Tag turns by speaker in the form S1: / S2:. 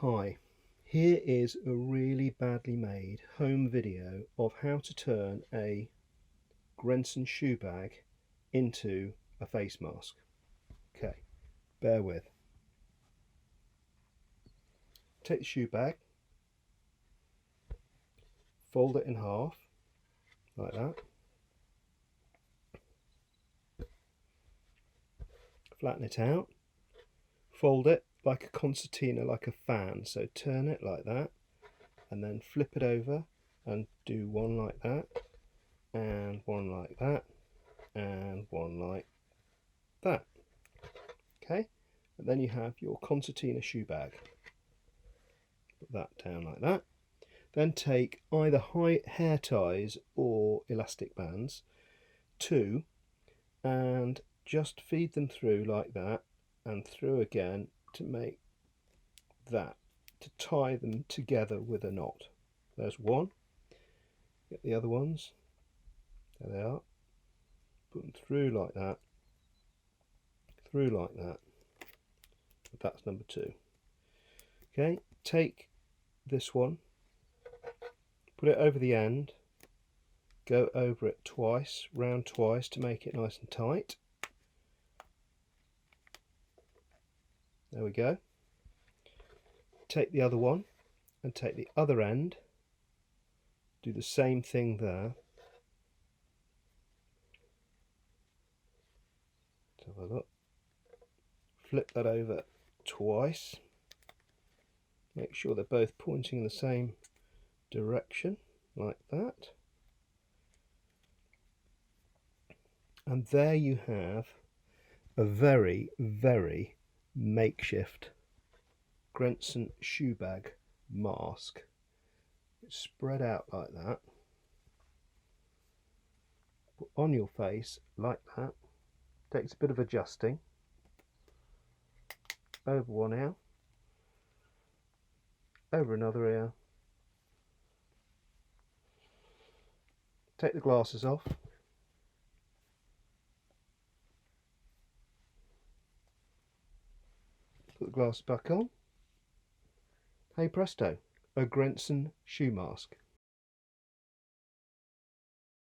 S1: Hi, here is a really badly made home video of how to turn a Grenson shoe bag into a face mask. Okay, bear with. Take the shoe bag, fold it in half, like that. Flatten it out, fold it like a concertina, like a fan, so turn it like that, and then flip it over and do one like that, and one like that, and one like that. Okay, and then you have your concertina shoe bag. Put that down like that. Then take either high hair ties or elastic bands, two, and just feed them through like that and through again to make that, to tie them together with a knot. There's one. Get the other ones. There they are. Put them through like that. Through like that. That's number two. Okay, take this one, put it over the end, go over it twice, round twice to make it nice and tight. There we go. Take the other one and take the other end, do the same thing there. Let's have a look. Flip that over twice. Make sure they're both pointing in the same direction, like that. And there you have a very, very makeshift Grenson shoe bag mask. It's spread out like that. Put on your face like that. Takes a bit of adjusting. Over one ear. Over another ear. Take the glasses off. Put the glasses back on. Hey presto, a Grenson shoe mask.